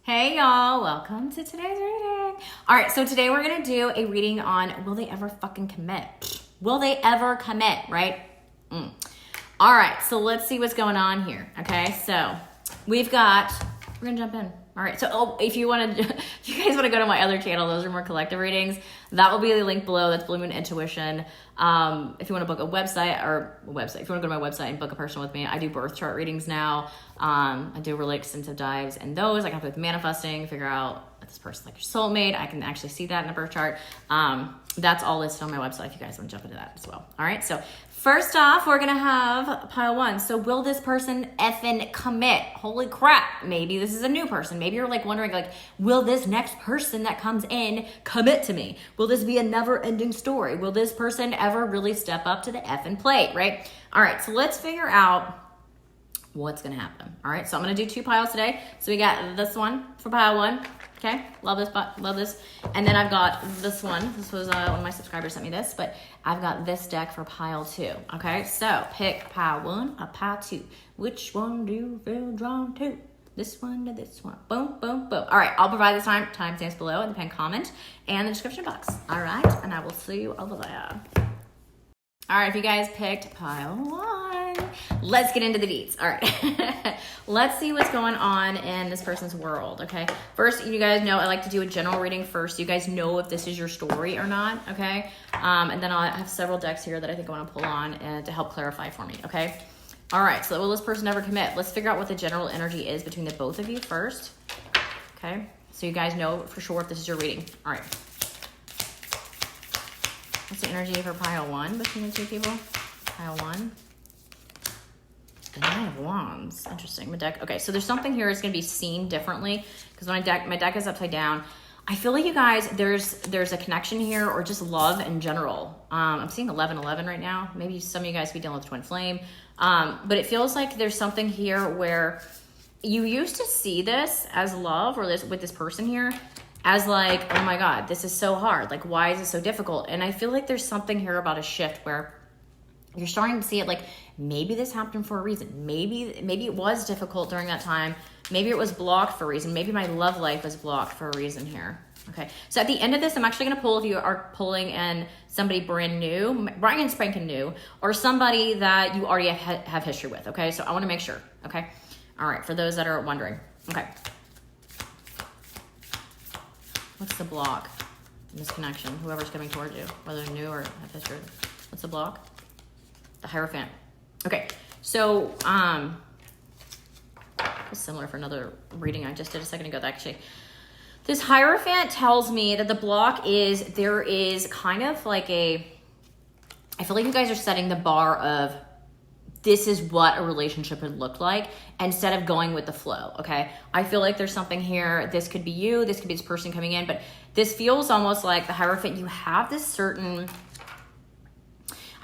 Hey y'all, welcome to today's reading. All right, so today we're gonna do a reading on will they ever fucking commit? Will they ever commit, right? All right, so let's see what's going on here, okay? So we're gonna jump in. All right, so if you guys want to go to my other channel, those are more collective readings. That will be the link below. That's Blue Moon Intuition. If you want to book if you want to go to my website and book a person with me, I do birth chart readings now. I do really extensive dives in those. I can help with manifesting, figure out if this person's like your soulmate. I can actually see that in a birth chart. That's all listed on my website if you guys want to jump into that as well. All right, so first off, we're gonna have pile one. So will this person effing commit? Holy crap, maybe this is a new person. Maybe you're like wondering like, will this next person that comes in commit to me? Will this be a never ending story? Will this person ever really step up to the effing plate, right? All right, so let's figure out what's gonna happen. All right, so I'm gonna do two piles today. So we got this one for pile one. Okay, love this. And then I've got this one. This was one of my subscribers sent me this, but I've got this deck for pile two. Okay, so pick pile one or pile two. Which one do you feel drawn to? This one or this one? Boom, boom, boom. All right, I'll provide the timestamps below in the pinned comment and the description box. All right, and I will see you over there. All right, if you guys picked pile one, let's get into the deets. All right, let's see what's going on in this person's world, okay? First, you guys know I like to do a general reading first so you guys know if this is your story or not, okay? And then I have several decks here that I think I want to pull on to help clarify for me, okay? All right, so will this person ever commit? Let's figure out what the general energy is between the both of you first, okay? So you guys know for sure if this is your reading. All right. What's the energy for pile one between the two people? Pile one. The Nine of Wands. Interesting. My deck. Okay, so there's something here that's going to be seen differently because when my deck is upside down, I feel like you guys, there's a connection here or just love in general. I'm seeing 11-11 right now. Maybe some of you guys be dealing with twin flame. But it feels like there's something here where you used to see this as love or with this person here as like, oh my God, this is so hard. Like, why is it so difficult? And I feel like there's something here about a shift where you're starting to see it like, maybe this happened for a reason. Maybe it was difficult during that time. Maybe it was blocked for a reason. Maybe my love life was blocked for a reason here. Okay, so at the end of this, I'm actually gonna pull if you are pulling in somebody brand new, brand and spanking new, or somebody that you already have history with, okay? So I wanna make sure, okay? All right, for those that are wondering, okay. What's the block in this connection? Whoever's coming towards you, whether they're new or have history. What's the block? The Hierophant. Okay, so it's similar for another reading I just did a second ago. Actually, this Hierophant tells me that the block is there is kind of like I feel like you guys are setting the bar of this is what a relationship would look like instead of going with the flow, okay? I feel like there's something here. This could be you. This could be this person coming in. But this feels almost like the Hierophant. You have this certain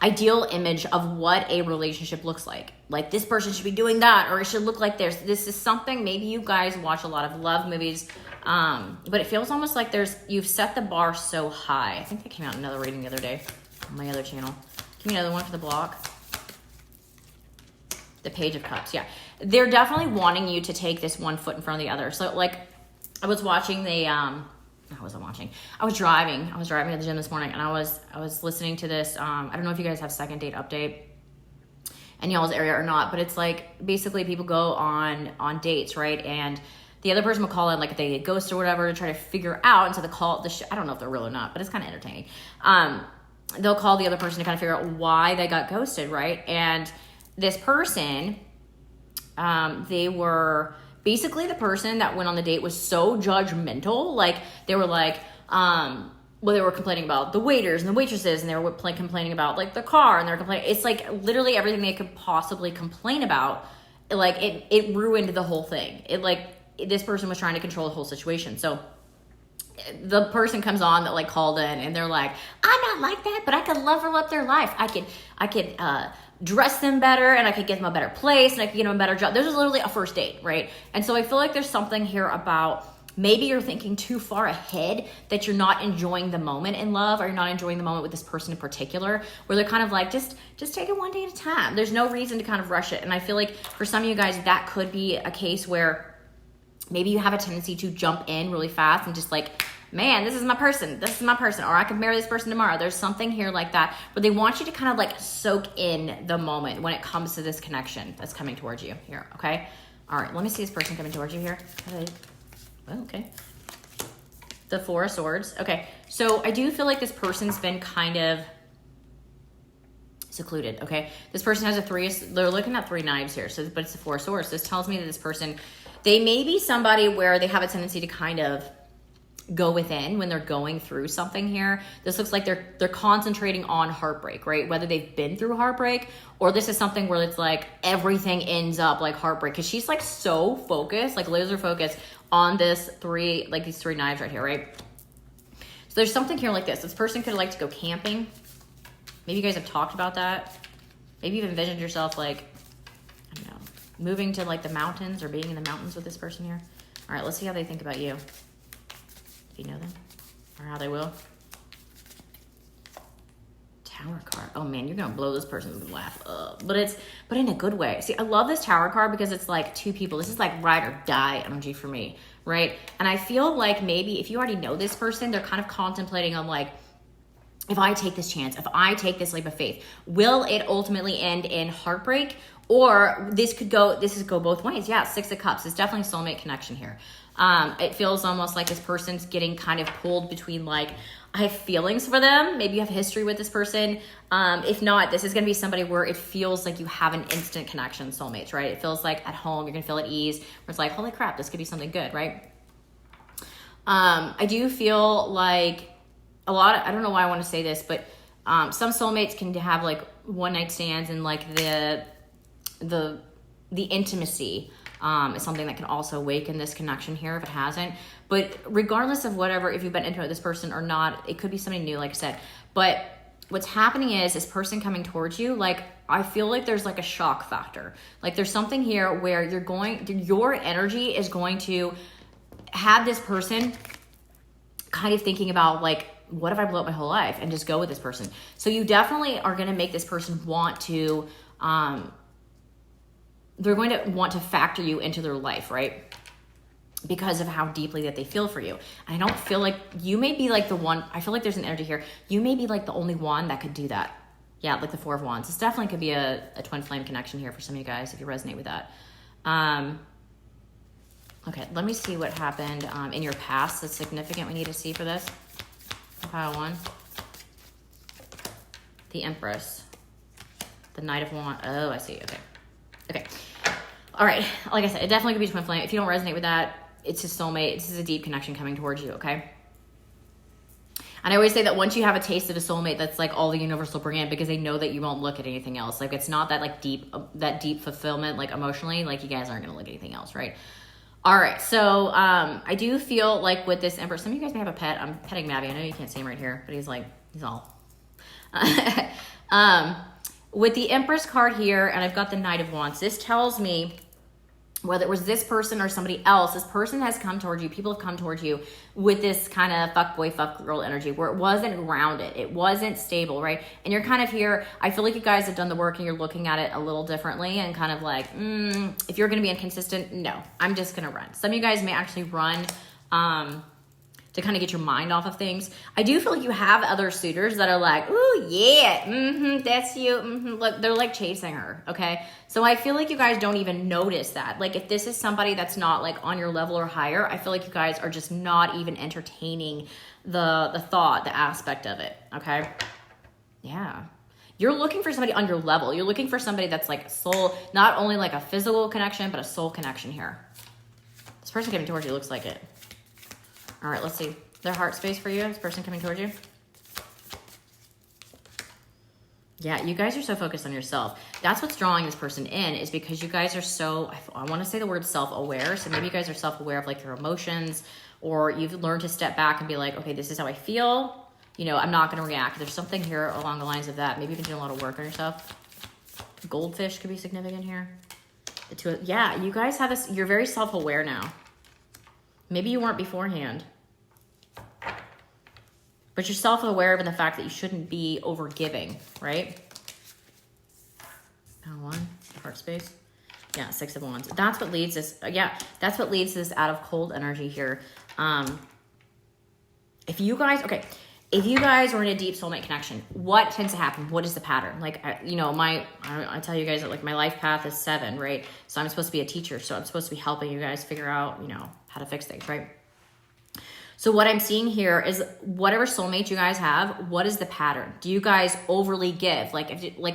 ideal image of what a relationship looks like. Like this person should be doing that or it should look like this. This is something, maybe you guys watch a lot of love movies, but it feels almost like you've set the bar so high. I think that came out in another reading the other day on my other channel. Give me another one for the block. The Page of Cups, yeah. They're definitely wanting you to take this one foot in front of the other. So like I was watching I was driving to the gym this morning and I was listening to this. I don't know if you guys have second date update in y'all's area or not, but it's like basically people go on dates, right? And the other person will call in like if they get ghosted or whatever to try to figure out. And so I don't know if they're real or not, but it's kind of entertaining. They'll call the other person to kind of figure out why they got ghosted, right? And this person, they were basically the person that went on the date was so judgmental. Like they were like, they were complaining about the waiters and the waitresses and they were complaining about like the car and they're complaining. It's like literally everything they could possibly complain about. Like it ruined the whole thing. This person was trying to control the whole situation. So the person comes on that like called in and they're like, I'm not like that, but I could level up their life. I could dress them better and I could get them a better place and I could get them a better job. This is literally a first date, right? And so I feel like there's something here about maybe you're thinking too far ahead that you're not enjoying the moment in love or you're not enjoying the moment with this person in particular, where they're kind of like, just take it one day at a time. There's no reason to kind of rush it. And I feel like for some of you guys, that could be a case where Maybe you have a tendency to jump in really fast and just like, man, this is my person. This is my person. Or I could marry this person tomorrow. There's something here like that. But they want you to kind of like soak in the moment when it comes to this connection that's coming towards you here, okay? All right, let me see this person coming towards you here. Oh, okay. The Four of Swords. Okay, so I do feel like this person's been kind of secluded, okay? This person has they're looking at 3 knives here, so but it's the Four of Swords. This tells me that this person, they may be somebody where they have a tendency to kind of go within when they're going through something here. This looks like they're concentrating on heartbreak, right? Whether they've been through heartbreak or this is something where it's like everything ends up like heartbreak, because she's like so focused, like laser focused on these 3 knives right here, right? So there's something here like this. This person could like to go camping. Maybe you guys have talked about that. Maybe you've envisioned yourself like, I don't know, moving to like the mountains or being in the mountains with this person here. All right, let's see how they think about you. If you know them or how they will. Tower card. Oh man, you're gonna blow this person's laugh up. But in a good way. See, I love this Tower card because it's like 2 people. This is like ride or die energy for me, right? And I feel like maybe if you already know this person, they're kind of contemplating on like, if I take this chance, if I take this leap of faith, will it ultimately end in heartbreak? Or this could go both ways. Yeah, 6 of Cups. It's definitely soulmate connection here. It feels almost like this person's getting kind of pulled between like, I have feelings for them. Maybe you have history with this person. If not, this is going to be somebody where it feels like you have an instant connection, soulmates, right? It feels like at home, you're going to feel at ease, where it's like, holy crap, this could be something good, right? I do feel like I don't know why I want to say this, but some soulmates can have like one night stands and like the intimacy is something that can also awaken this connection here if it hasn't. But regardless of whatever, if you've been intimate with this person or not, it could be somebody new, like I said. But what's happening is this person coming towards you, like I feel like there's like a shock factor. Like there's something here where your energy is going to have this person kind of thinking about like, what if I blow up my whole life and just go with this person? So you definitely are going to make this person want to, they're going to want to factor you into their life, right? Because of how deeply that they feel for you. And I don't feel like you may be like the one, I feel like there's an energy here. You may be like the only one that could do that. Yeah, like the Four of Wands. This definitely could be a twin flame connection here for some of you guys if you resonate with that. Okay, let me see what happened in your past that's significant we need to see for this. Pile 1. The Empress. The Knight of Wands. Oh, I see. Okay. All right. Like I said, it definitely could be twin flame. If you don't resonate with that, it's his soulmate. This is a deep connection coming towards you, okay? And I always say that once you have a taste of a soulmate, that's like all the universe will bring in, because they know that you won't look at anything else. Like it's not that like deep fulfillment, like emotionally, like you guys aren't going to look at anything else, right? All right, so I do feel like with this Emperor, some of you guys may have a pet. I'm petting Mabby. I know you can't see him right here, but he's all. With the Empress card here, and I've got the Knight of Wands, this tells me whether it was this person or somebody else, this person has come towards you, people have come towards you with this kind of fuckboy, fuckgirl energy where it wasn't grounded, it wasn't stable, right? And you're kind of here, I feel like you guys have done the work and you're looking at it a little differently and kind of like, if you're going to be inconsistent, no, I'm just going to run. Some of you guys may actually run to kind of get your mind off of things. I do feel like you have other suitors that are like, ooh, yeah, that's you. Look, they're like chasing her, okay? So I feel like you guys don't even notice that. Like if this is somebody that's not like on your level or higher, I feel like you guys are just not even entertaining the thought, the aspect of it, okay? Yeah. You're looking for somebody on your level. You're looking for somebody that's like soul, not only like a physical connection, but a soul connection here. This person coming towards you looks like it. All right, let's see. Their heart space for you, this person coming towards you. Yeah, you guys are so focused on yourself. That's what's drawing this person in, is because you guys are so, I want to say the word self-aware. So maybe you guys are self-aware of like your emotions, or you've learned to step back and be like, okay, this is how I feel. You know, I'm not going to react. There's something here along the lines of that. Maybe you've been doing a lot of work on yourself. Goldfish could be significant here. Yeah, you guys have this, you're very self-aware now. Maybe you weren't beforehand. But you're self-aware of the fact that you shouldn't be over-giving, right? One, heart space. Yeah, Six of Wands. That's what leads this. Yeah, that's what leads this out of cold energy here. If you guys are in a deep soulmate connection, what tends to happen? What is the pattern? Like, I tell you guys that like my life path is 7, right? So I'm supposed to be a teacher. So I'm supposed to be helping you guys figure out, how to fix things, right? So what I'm seeing here is whatever soulmate you guys have, what is the pattern? Do you guys overly give? Like,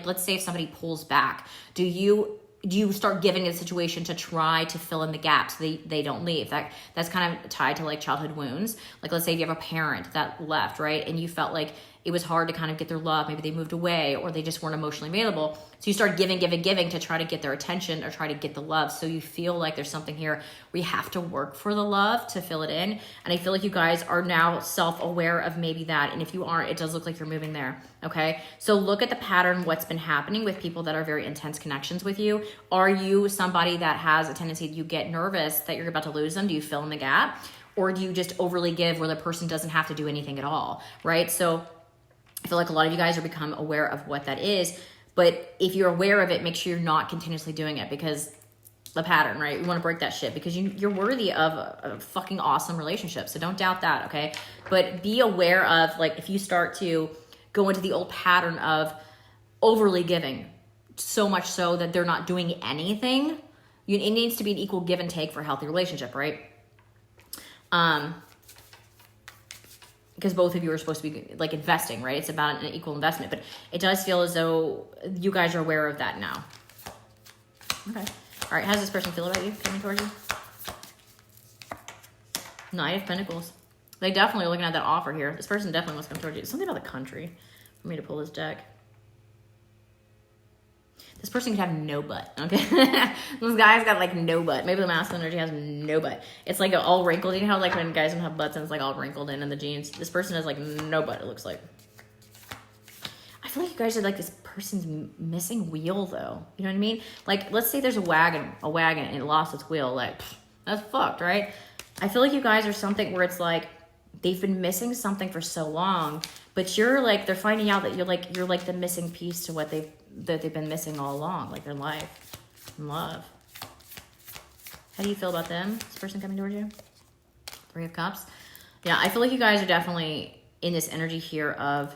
let's say if somebody pulls back, do you start giving a situation to try to fill in the gaps so they don't leave? That's kind of tied to like childhood wounds. Like, let's say if you have a parent that left, right? And you felt like it was hard to kind of get their love. Maybe they moved away or they just weren't emotionally available. So you start giving to try to get their attention or try to get the love. So you feel like there's something here where you have to work for the love to fill it in. And I feel like you guys are now self-aware of maybe that. And if you aren't, it does look like you're moving there. Okay. So look at the pattern, what's been happening with people that are very intense connections with you. Are you somebody that has a tendency, you get nervous that you're about to lose them? Do you fill in the gap? Or do you just overly give where the person doesn't have to do anything at all? Right. So I feel like a lot of you guys are become aware of what that is, but if you're aware of it, make sure you're not continuously doing it, because the pattern, right? We want to break that shit because you're worthy of a fucking awesome relationship. So don't doubt that. Okay. But be aware of, like, if you start to go into the old pattern of overly giving, so much so that they're not doing anything, it needs to be an equal give and take for a healthy relationship, right? Because both of you are supposed to be like investing, right? It's about an equal investment, but it does feel as though you guys are aware of that now. Okay. All right. How does this person feel about you coming towards you? Knight of Pentacles. They definitely are looking at that offer here. This person definitely wants to come towards you. Something about the country for me to pull this deck. This person could have no butt, okay? This guy's got like no butt. Maybe the masculine energy has no butt. It's like all wrinkled. You know how like when guys don't have butts and it's like all wrinkled in the jeans? This person has like no butt, it looks like. I feel like you guys are like this person's missing wheel though. You know what I mean? Like, let's say there's a wagon and it lost its wheel. Like, that's fucked, right? I feel like you guys are something where it's like they've been missing something for so long, but you're like, they're finding out that you're like the missing piece to what they've been missing all along, like their life and love. How do you feel about them? This person coming towards you? 3 of Cups. Yeah, I feel like you guys are definitely in this energy here of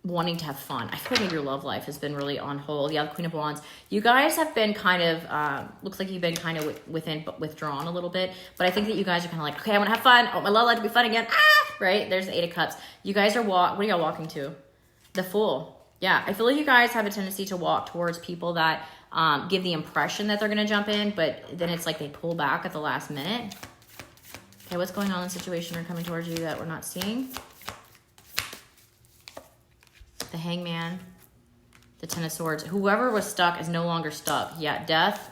wanting to have fun. I feel like maybe your love life has been really on hold. Yeah, the Queen of Wands. You guys have been kind of, looks like you've been kind of withdrawn a little bit, but I think that you guys are kind of like, okay, I want to have fun. I want my love life to be fun again. Right? There's the 8 of Cups. You guys are what are y'all walking to? The Fool. Yeah, I feel like you guys have a tendency to walk towards people that give the impression that they're going to jump in, but then it's like they pull back at the last minute. Okay, what's going on in the situation or coming towards you that we're not seeing? The Hangman, the 10 of Swords. Whoever was stuck is no longer stuck. Yeah, Death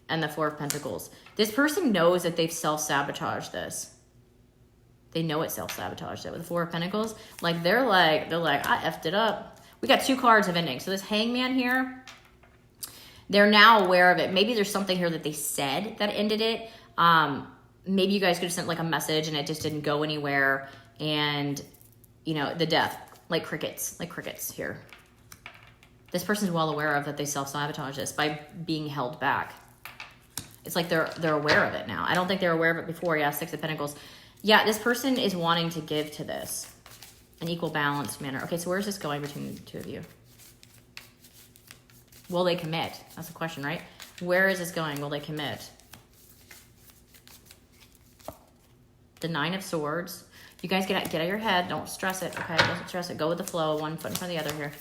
and the 4 of Pentacles. This person knows that they've self-sabotaged this. They know it's self-sabotaged it with the 4 of Pentacles. Like, they're like, I effed it up. We got 2 cards of ending. So this Hangman here, they're now aware of it. Maybe there's something here that they said that ended it. Maybe you guys could have sent like a message and it just didn't go anywhere. And, the Death, like crickets here. This person's well aware of that they self-sabotage this by being held back. It's like they're aware of it now. I don't think they're aware of it before. Yeah, 6 of Pentacles. Yeah, this person is wanting to give to this. An equal balanced manner. Okay, so where's this going between the 2 of you? Will they commit? That's the question, right? Where is this going? Will they commit? The 9 of Swords. You guys get out of your head. Don't stress it, okay? Don't stress it. Go with the flow. One foot in front of the other here.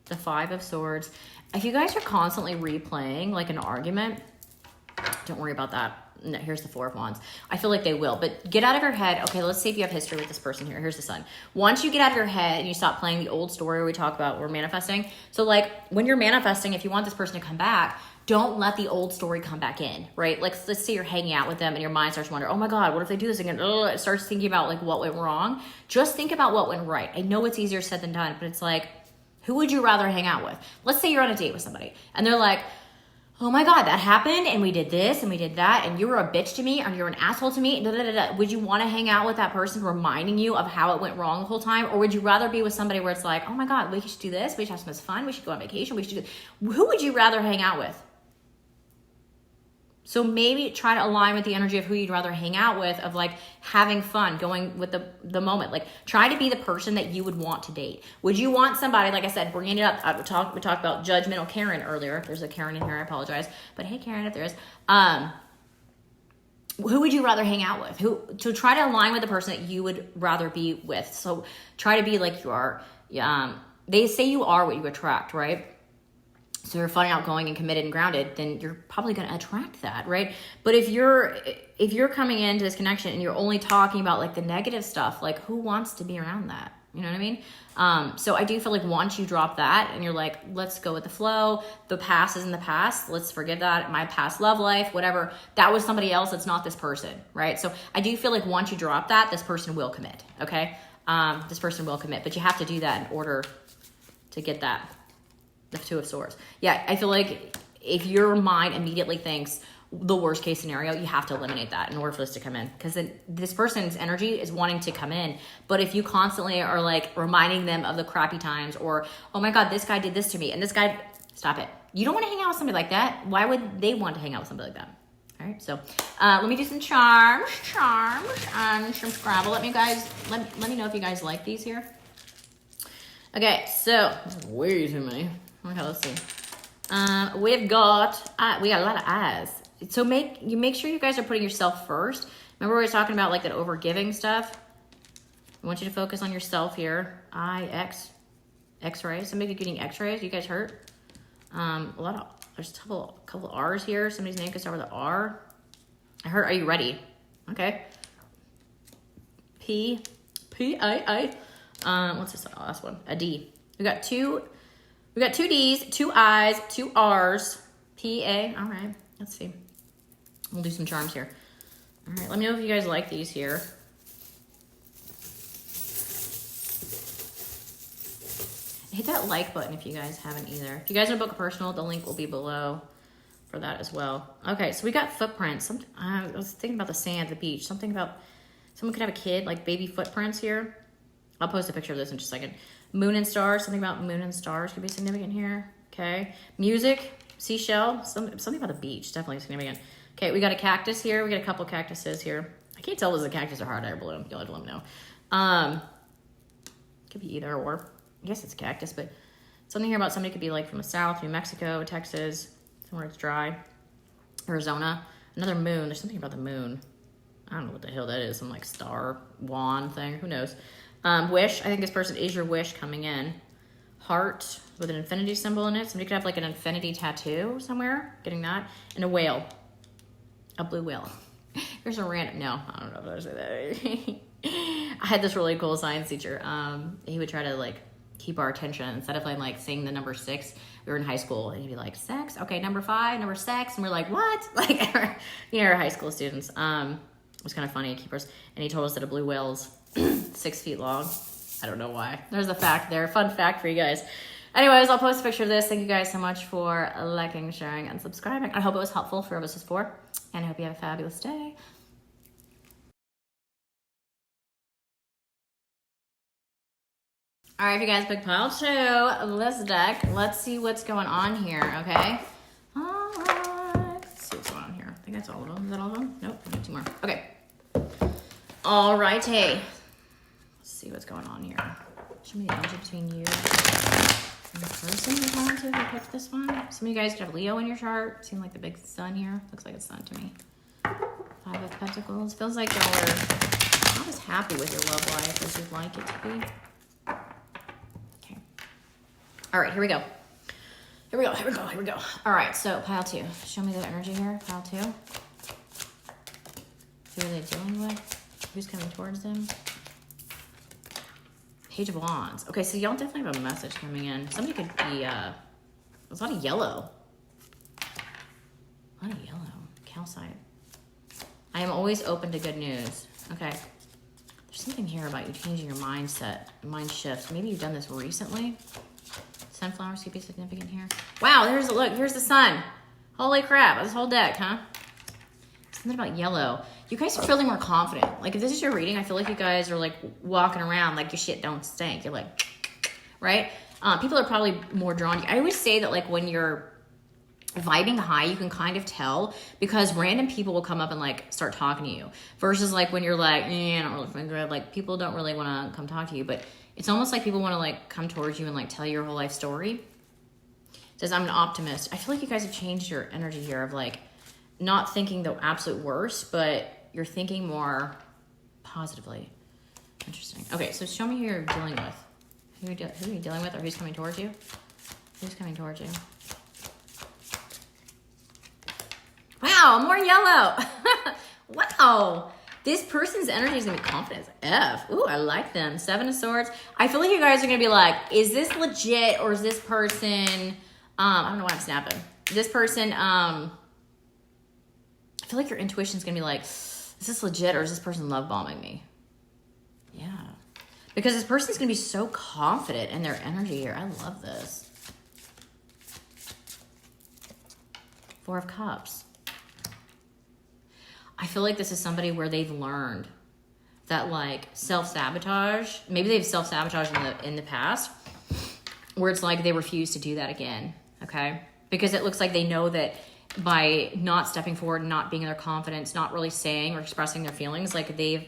The 5 of Swords. If you guys are constantly replaying like an argument, don't worry about that. No, here's the 4 of Wands. I feel like they will, but get out of your head. Okay, let's see if you have history with this person here. Here's the Sun. Once you get out of your head and you stop playing the old story we talk about, we're manifesting. So like when you're manifesting, if you want this person to come back, don't let the old story come back in, right? Like, let's say you're hanging out with them and your mind starts to wonder, oh my God, what if they do this again? Ugh, it starts thinking about like what went wrong. Just think about what went right. I know it's easier said than done, but it's like, who would you rather hang out with? Let's say you're on a date with somebody and they're like, oh my God, that happened and we did this and we did that and you were a bitch to me or you're an asshole to me, da, da, da, da. Would you want to hang out with that person reminding you of how it went wrong the whole time? Or would you rather be with somebody where it's like, oh my God, we should do this, we should have some fun, we should go on vacation, we should do this. Who would you rather hang out with? So maybe try to align with the energy of who you'd rather hang out with, of like having fun, going with the moment. Like try to be the person that you would want to date. Would you want somebody, like I said, bringing it up, we talked about judgmental Karen earlier. There's a Karen in here, I apologize. But hey, Karen, if there is. Who would you rather hang out with? To try to align with the person that you would rather be with. So try to be like you are. They say you are what you attract, right? So you're fun, outgoing, and committed and grounded, then you're probably going to attract that, right? But if you're coming into this connection and you're only talking about like the negative stuff, like who wants to be around that? You know what I mean? So I do feel like once you drop that and you're like, let's go with the flow. The past is in the past. Let's forgive that. My past love life, whatever. That was somebody else. It's not this person, right? So I do feel like once you drop that, this person will commit, okay? This person will commit, but you have to do that in order to get that. The Two of Swords. Yeah, I feel like if your mind immediately thinks the worst case scenario, you have to eliminate that in order for this to come in. Because then this person's energy is wanting to come in. But if you constantly are like reminding them of the crappy times or, oh my God, this guy did this to me. And this guy, stop it. You don't want to hang out with somebody like that. Why would they want to hang out with somebody like that? All right, so let me do some charms, some Scrabble. Let me know if you guys like these here. Okay, so way too many. Okay, let's see. We got a lot of eyes. So make sure you guys are putting yourself first. Remember we were talking about like that over giving stuff? I want you to focus on yourself here. X-rays. Somebody getting X-rays. You guys hurt? There's a couple R's here. Somebody's name could start with an R. I heard. Are you ready? Okay. P-I-I. What's this last one? A D. We got two D's, two I's, two R's, P-A. All right, let's see. We'll do some charms here. All right, let me know if you guys like these here. Hit that like button if you guys haven't either. If you guys want to book a personal, the link will be below for that as well. Okay, so we got footprints. I was thinking about the sand, the beach. Something about someone could have a kid, like baby footprints here. I'll post a picture of this in just a second. Moon and stars, something about moon and stars could be significant here. Okay. Music, seashell, something about the beach, definitely significant. Okay, we got a cactus here. We got a couple cactuses here. I can't tell if it's a cactus or hot air balloon. You'll have to let me know. Could be either or. I guess it's a cactus, but something here about somebody could be like from the south, New Mexico, Texas, somewhere it's dry. Arizona. Another moon. There's something about the moon. I don't know what the hell that is. Some like star wand thing. Who knows? Wish. I think this person is your wish coming in. Heart with an infinity symbol in it. Somebody could have like an infinity tattoo somewhere. Getting that. And a whale. A blue whale. Here's a random. No, I don't know if I would say that. I had this really cool science teacher. He would try to like keep our attention. Instead of like saying the number 6, we were in high school and he'd be like, sex? Okay, number 5, number 6. And we're like, what? Like, our high school students. It was kind of funny. And he told us that a blue whale's 6 feet long. I don't know why. There's a fact there. Fun fact for you guys. Anyways, I'll post a picture of this. Thank you guys so much for liking, sharing, and subscribing. I hope it was helpful for whoever this is for. And I hope you have a fabulous day. All right, you guys, big pile 2. This deck. Let's see what's going on here, okay? All right. Let's see what's going on here. I think that's all of them. Is that all of them? Nope, I got 2 more. Okay. All right, hey. Let's see what's going on here. Show me the energy between you and the person you're talking to who picked this one. Some of you guys could have Leo in your chart. Seem like the big sun here. Looks like it's sun to me. 5 of Pentacles. Feels like y'all are not as happy with your love life as you'd like it to be. Okay. All right, here we go. Here we go. All right, so pile 2. Show me the energy here, pile 2. Who are they dealing with? Who's coming towards them? Page of Wands. Okay, so y'all definitely have a message coming in. Somebody could be, there's a lot of yellow. Calcite. I am always open to good news. Okay. There's something here about you changing your mindset, mind shifts. Maybe you've done this recently. Sunflowers could be significant here. Wow, here's the sun. Holy crap, this whole deck, huh? Something about yellow. You guys are feeling more confident. Like if this is your reading, I feel like you guys are like walking around like your shit don't stink. You're like, right? People are probably more drawn to you. I always say that like when you're vibing high, you can kind of tell because random people will come up and like start talking to you versus like when you're like, I don't really feel good. Like people don't really want to come talk to you, but it's almost like people want to like come towards you and like tell you your whole life story. It says, I'm an optimist. I feel like you guys have changed your energy here of like not thinking the absolute worst, but you're thinking more positively. Interesting. Okay, so show me who you're dealing with. Who are you dealing with or who's coming towards you? Who's coming towards you? Wow, more yellow. Wow. This person's energy is going to be confident as F. Ooh, I like them. 7 of Swords. I feel like you guys are going to be like, is this legit or is this person, I don't know why I'm snapping. This person, I feel like your intuition is going to be like, is this legit or is this person love bombing me? Yeah. Because this person's going to be so confident in their energy here. I love this. 4 of Cups. I feel like this is somebody where they've learned that like self-sabotage, maybe they've self-sabotaged in the past where it's like they refuse to do that again, okay? Because it looks like they know that by not stepping forward, not being in their confidence, not really saying or expressing their feelings, like they've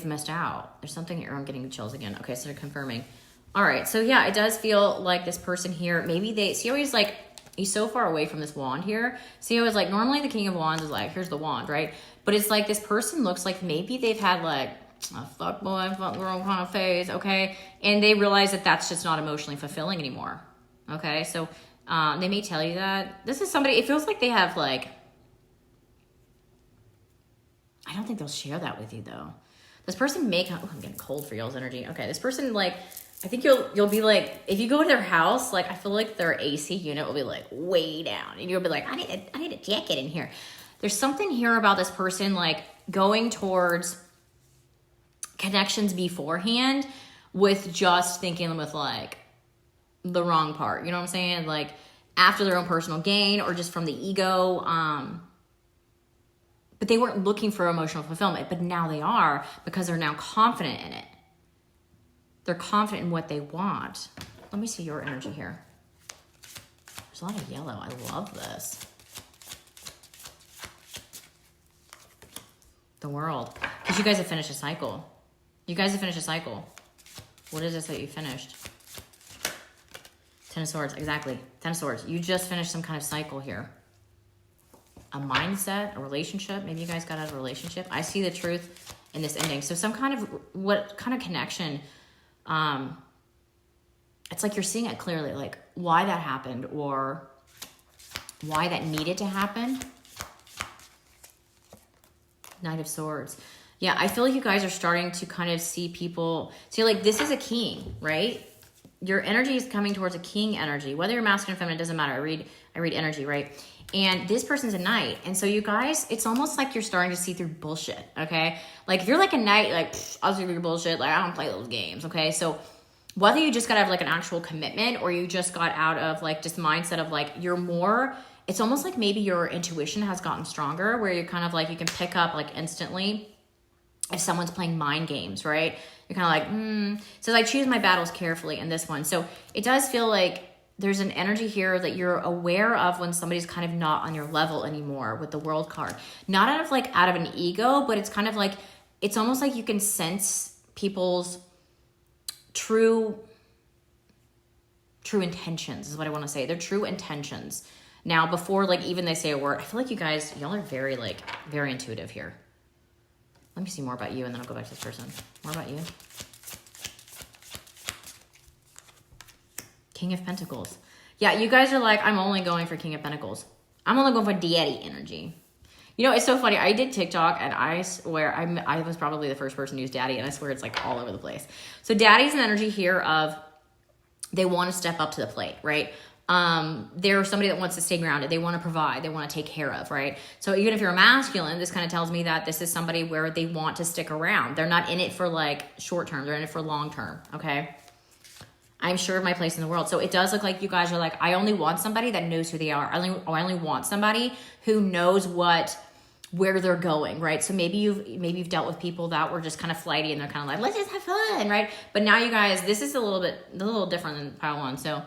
missed out. There's something here. I'm getting the chills again. Okay, so they're confirming. All right, so yeah, it does feel like this person here, maybe they, see how he's like, he's so far away from this wand here. See how it's like, normally the King of Wands is like, here's the wand, right? But it's like this person looks like maybe they've had like a fuck boy, fuck girl kind of phase, okay? And they realize that that's just not emotionally fulfilling anymore, okay? So they may tell you that. This is somebody, it feels like they have like, I don't think they'll share that with you though. This person may, oh, I'm getting cold for y'all's energy. Okay, this person like, I think you'll be like, if you go to their house, like I feel like their AC unit will be like way down and you'll be like, I need a jacket in here. There's something here about this person like going towards connections beforehand with just thinking with like the wrong part. You know what I'm saying? Like after their own personal gain or just from the ego. But they weren't looking for emotional fulfillment, but now they are because they're now confident in it. They're confident in what they want. Let me see your energy here. There's a lot of yellow. I love this. The World. Because you guys have finished a cycle. You guys have finished a cycle. What is this that you finished? 10 of Swords. Exactly. 10 of Swords. You just finished some kind of cycle here. A mindset, a relationship. Maybe you guys got out of a relationship. I see the truth in this ending. So some kind of, what kind of connection, it's like you're seeing it clearly, like why that happened or why that needed to happen. Knight of Swords. Yeah, I feel like you guys are starting to kind of see people, see like this is a king, right? Your energy is coming towards a king energy. Whether you're masculine or feminine, it doesn't matter. I read energy, right? And this person's a knight. And so you guys, it's almost like you're starting to see through bullshit, okay? Like if you're like a knight, like, I'll see through your bullshit. Like I don't play those games, okay? So whether you just got out of like an actual commitment or you just got out of like just mindset of like, you're more, it's almost like maybe your intuition has gotten stronger where you're kind of like, you can pick up like instantly if someone's playing mind games, right? You're kind of like, So I choose my battles carefully in this one. So it does feel like there's an energy here that you're aware of when somebody's kind of not on your level anymore with the World card. Not out of an ego, but it's kind of like, it's almost like you can sense people's true intentions is what I want to say. They're true intentions. Now, before like even they say a word, I feel like you guys, y'all are very intuitive here. Let me see more about you and then I'll go back to this person. More about you. King of Pentacles. Yeah, you guys are like, I'm only going for King of Pentacles. I'm only going for daddy energy. You know, it's so funny. I did TikTok and I swear I was probably the first person to use daddy and I swear it's like all over the place. So daddy's an energy here of they want to step up to the plate, right? They're somebody that wants to stay grounded. They want to provide. They want to take care of, right? So even if you're a masculine, this kind of tells me that this is somebody where they want to stick around. They're not in it for like short term. They're in it for long term, okay? I'm sure of my place in the world. So it does look like you guys are like, I only want somebody that knows who they are. I only want somebody who knows where they're going, right? So maybe you've dealt with people that were just kind of flighty and they're kind of like, let's just have fun, right? But now you guys, this is a little different than pile one. So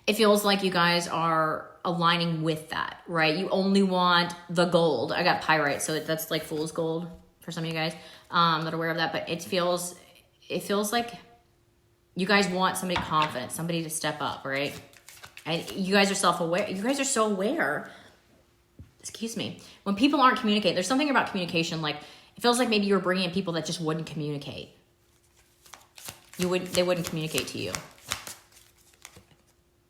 it feels like you guys are aligning with that, right? You only want the gold. I got pyrite, so that's like fool's gold for some of you guys that are aware of that. But it feels like you guys want somebody confident, somebody to step up, right? And you guys are self-aware. You guys are so aware. Excuse me. When people aren't communicating, there's something about communication. Like it feels like maybe you're bringing in people that just wouldn't communicate. They wouldn't communicate to you.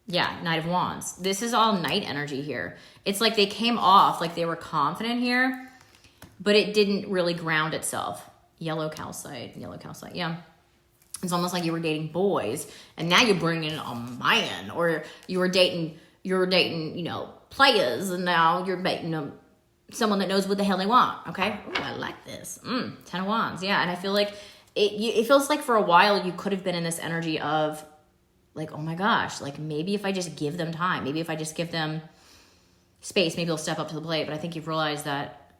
Yeah, Knight of Wands. This is all Knight energy here. It's like they came off like they were confident here, but it didn't really ground itself. Yellow calcite. Yeah. It's almost like you were dating boys, and now you're bringing in a man, or you were dating, players, and now you're dating someone that knows what the hell they want. Okay, ooh, I like this. 10 of Wands, yeah, and I feel like it feels like for a while you could have been in this energy of like, oh my gosh, like maybe if I just give them time, maybe if I just give them space, maybe they'll step up to the plate. But I think you've realized that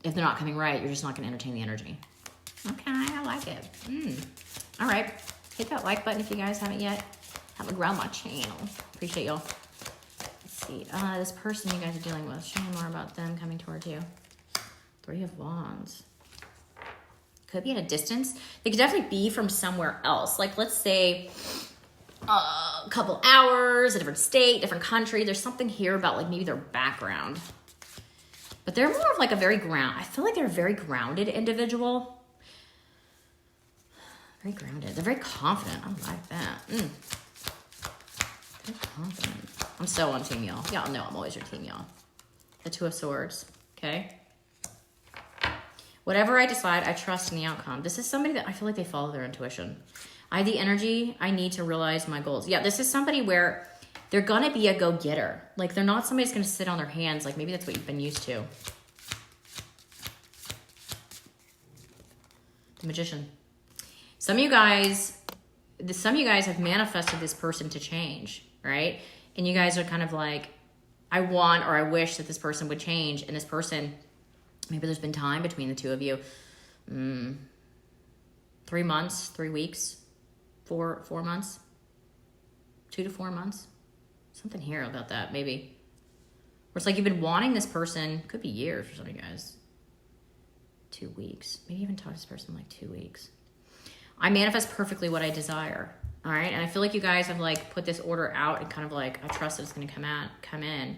if they're not coming right, you're just not going to entertain the energy. Okay, I like it. All right, hit that like button if you guys haven't yet. Help me grow my channel. Appreciate y'all. Let's see. This person you guys are dealing with. Show me more about them coming towards you. 3 of Wands. Could be at a distance. They could definitely be from somewhere else. Like, let's say a couple hours, a different state, different country. There's something here about like maybe their background. But they're more of like a I feel like they're a very grounded individual. Very grounded. They're very confident. I like that. Very confident. I'm so on team y'all. Y'all know I'm always your team y'all. The 2 of Swords. Okay. Whatever I decide, I trust in the outcome. This is somebody that I feel like they follow their intuition. I have the energy I need to realize my goals. Yeah, this is somebody where they're going to be a go-getter. Like they're not somebody that's going to sit on their hands. Like maybe that's what you've been used to. The Magician. Some of you guys have manifested this person to change, right? And you guys are kind of like, I want or I wish that this person would change. And this person, maybe there's been time between the two of you. 3 months, 3 weeks, 4 months, 2 to 4 months. Something here about that, maybe. Or it's like you've been wanting this person, could be years for some of you guys. 2 weeks. Maybe even talk to this person in like 2 weeks. I manifest perfectly what I desire. All right. And I feel like you guys have like put this order out and kind of like, I trust that it's going to come in.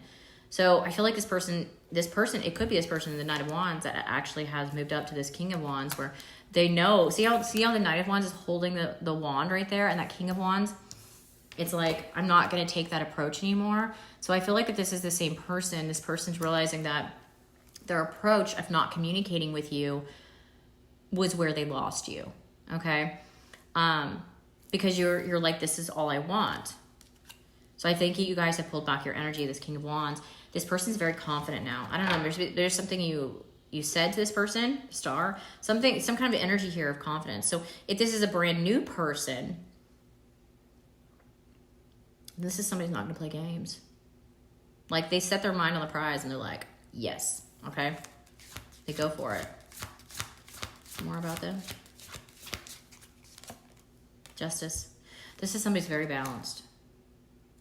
So I feel like this person, it could be this person, the Knight of Wands, that actually has moved up to this King of Wands where they know, see how the Knight of Wands is holding the wand right there, and that King of Wands, it's like, I'm not going to take that approach anymore. So I feel like if this is the same person, this person's realizing that their approach of not communicating with you was where they lost you. Okay. Because you're like, this is all I want. So I think you guys have pulled back your energy, this King of Wands. This person's very confident now. I don't know. There's something you said to this person, star, some kind of energy here of confidence. So if this is a brand new person, this is somebody who's not going to play games. Like they set their mind on the prize and they're like, yes. Okay. They go for it. More about them. Justice. This is somebody who's very balanced.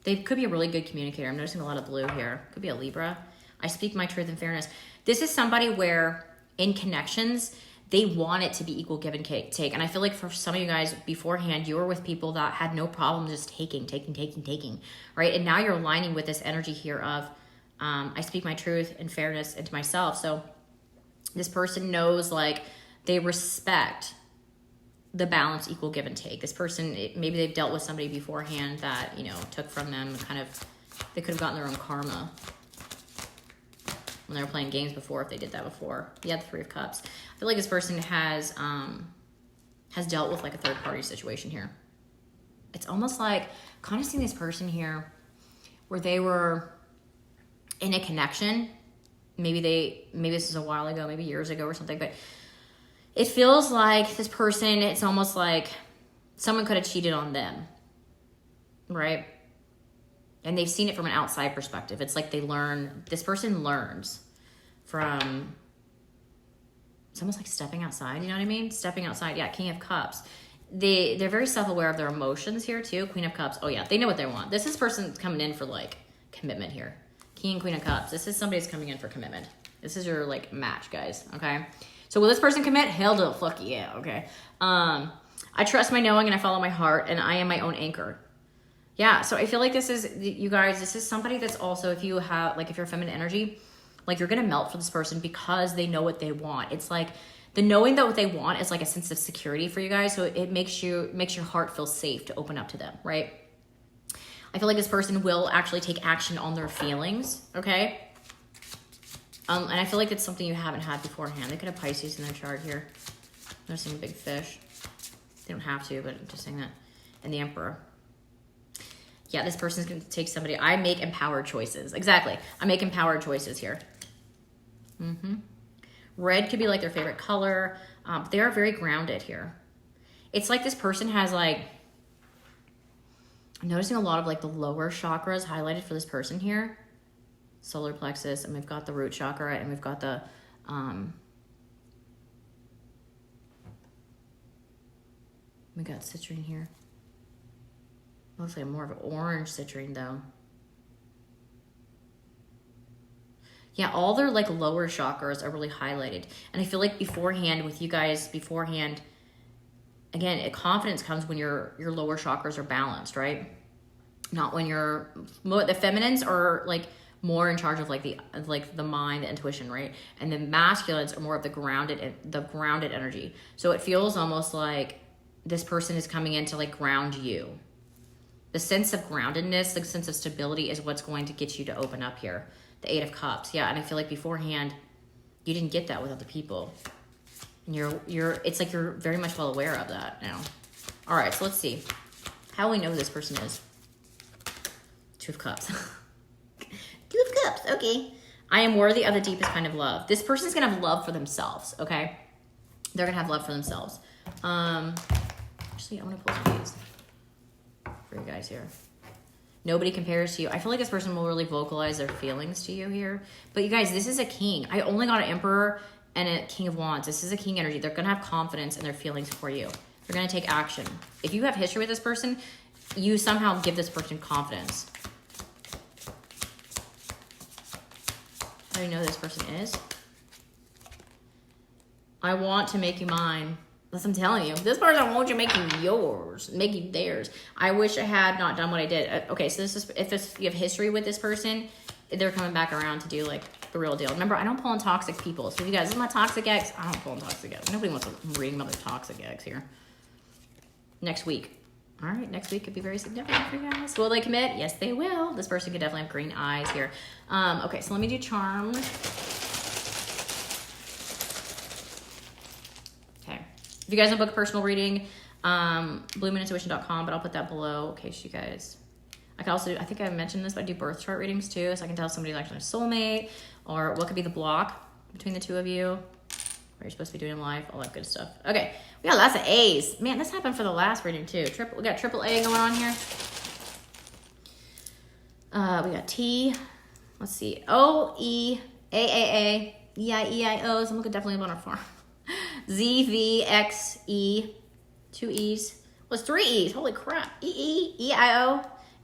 They could be a really good communicator. I'm noticing a lot of blue here. Could be a Libra. I speak my truth and fairness. This is somebody where in connections, they want it to be equal give and take. And I feel like for some of you guys beforehand, you were with people that had no problem just taking, right? And now you're aligning with this energy here of I speak my truth and fairness into myself. So this person knows like they respect the balance, equal give and take. This person, maybe they've dealt with somebody beforehand that, took from them and kind of, they could have gotten their own karma when they were playing games before, if they did that before. Yeah, the 3 of Cups. I feel like this person has dealt with like a third party situation here. It's almost like kind of seeing this person here where they were in a connection. Maybe this is a while ago, maybe years ago or something, but it feels like this person, it's almost like someone could have cheated on them, right? And they've seen it from an outside perspective. It's like this person learns from, it's almost like stepping outside, you know what I mean? Stepping outside, yeah, King of Cups. They're very self-aware of their emotions here too. Queen of Cups, oh yeah, they know what they want. This is person coming in for like commitment here. King and Queen of Cups, this is somebody who's coming in for commitment. This is your like match, guys, okay? So will this person commit? Hell to fuck yeah, okay? I trust my knowing and I follow my heart and I am my own anchor. Yeah, so I feel like this is, you guys, this is somebody that's also, if you have, like if you're feminine energy, like you're going to melt for this person because they know what they want. It's like the knowing that what they want is like a sense of security for you guys. So it makes your heart feel safe to open up to them, right? I feel like this person will actually take action on their feelings, okay? And I feel like it's something you haven't had beforehand. They could have Pisces in their chart here. They're seeing big fish. They don't have to, but I'm just saying that. And the Emperor. Yeah, this person's going to take somebody. I make empowered choices. Exactly. I make empowered choices here. Red could be like their favorite color. They are very grounded here. It's like this person has like, I'm noticing a lot of like the lower chakras highlighted for this person here. Solar plexus, and we've got the root chakra, and we've got the, we got citrine here. Looks like more of an orange citrine though. Yeah, all their like lower chakras are really highlighted. And I feel like beforehand with you guys, again, confidence comes when your lower chakras are balanced, right? Not when the feminines are like more in charge of like the mind, the intuition, right? And the masculines are more of the grounded energy. So it feels almost like this person is coming in to like ground you. The sense of groundedness, the sense of stability is what's going to get you to open up here. The Eight of Cups. Yeah, and I feel like beforehand, you didn't get that with other people. And it's like you're very much well aware of that now. All right, so let's see. How we know who this person is. Two of Cups. Two of Cups, okay. I am worthy of the deepest kind of love. This person's going to have love for themselves, okay? They're going to have love for themselves. Actually, I'm going to pull some of these for you guys here. Nobody compares to you. I feel like this person will really vocalize their feelings to you here. But you guys, this is a king. I only got an Emperor and a King of Wands. This is a king energy. They're going to have confidence in their feelings for you. They're going to take action. If you have history with this person, you somehow give this person confidence. How do you know who this person is? I want to make you mine. That's what I'm telling you. This person wants you make you yours, make you theirs. I wish I had not done what I did. Okay, so this is if you have history with this person, they're coming back around to do like the real deal. Remember, I don't pull in toxic people. So if you guys, this is my toxic ex. I don't pull in toxic ex. Nobody wants to read about their toxic ex here. Next week. All right, next week could be very significant for you guys. Will they commit? Yes, they will. This person could definitely have green eyes here. Okay, so let me do charms. If you guys want to book a personal reading, bloomintuition.com, but I'll put that below in case you guys. I can also do, I think I mentioned this, but I do birth chart readings too, so I can tell somebody's actually a soulmate, or what could be the block between the two of you, what you're supposed to be doing in life, all that good stuff. Okay, we got lots of A's. Man, this happened for the last reading too. We got triple A going on here. We got T. Let's see. O, E, A, A, E, I, E, I, O's. I'm looking definitely on our farm. Z, V, X, E, two E's. Well, it's three E's. Holy crap. E, E, E, I, O,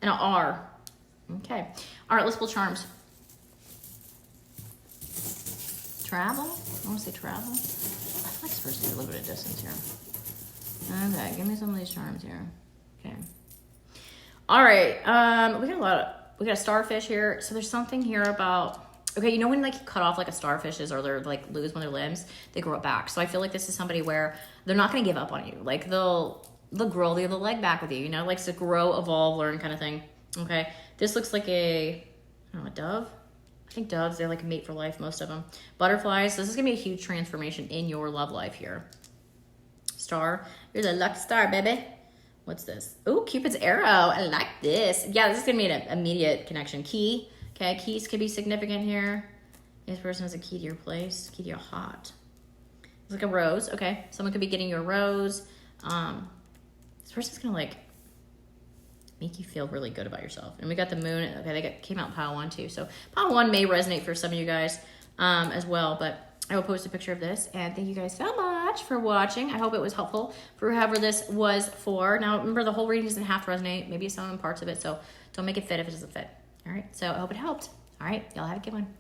and an R. Okay. All right, let's pull charms. Travel? I want to say travel. I feel like this person needs a little bit of distance here. Okay, give me some of these charms here. Okay. All right. We got a starfish here. So there's something here about. Okay, you know when like you cut off like a starfish's or they're like lose one of their limbs, they grow it back. So I feel like this is somebody where they're not gonna give up on you. Like they'll grow the other leg back with you, you know, likes to grow, evolve, learn kind of thing. Okay. This looks like a dove. I think doves, they're like a mate for life, most of them. Butterflies, this is gonna be a huge transformation in your love life here. Star, you're the lucky star, baby. What's this? Oh, Cupid's arrow. I like this. Yeah, this is gonna be an immediate connection. Key. Okay, keys could be significant here. This person has a key to your place, key to your heart. It's like a rose. Okay, someone could be getting you a rose. This person's gonna like make you feel really good about yourself. And we got the moon. Okay, came out in pile 1 too. So pile 1 may resonate for some of you guys as well, but I will post a picture of this. And thank you guys so much for watching. I hope it was helpful for whoever this was for. Now, remember, the whole reading doesn't have to resonate. Maybe some parts of it, so don't make it fit if it doesn't fit. All right, so I hope it helped. All right, y'all have a good one.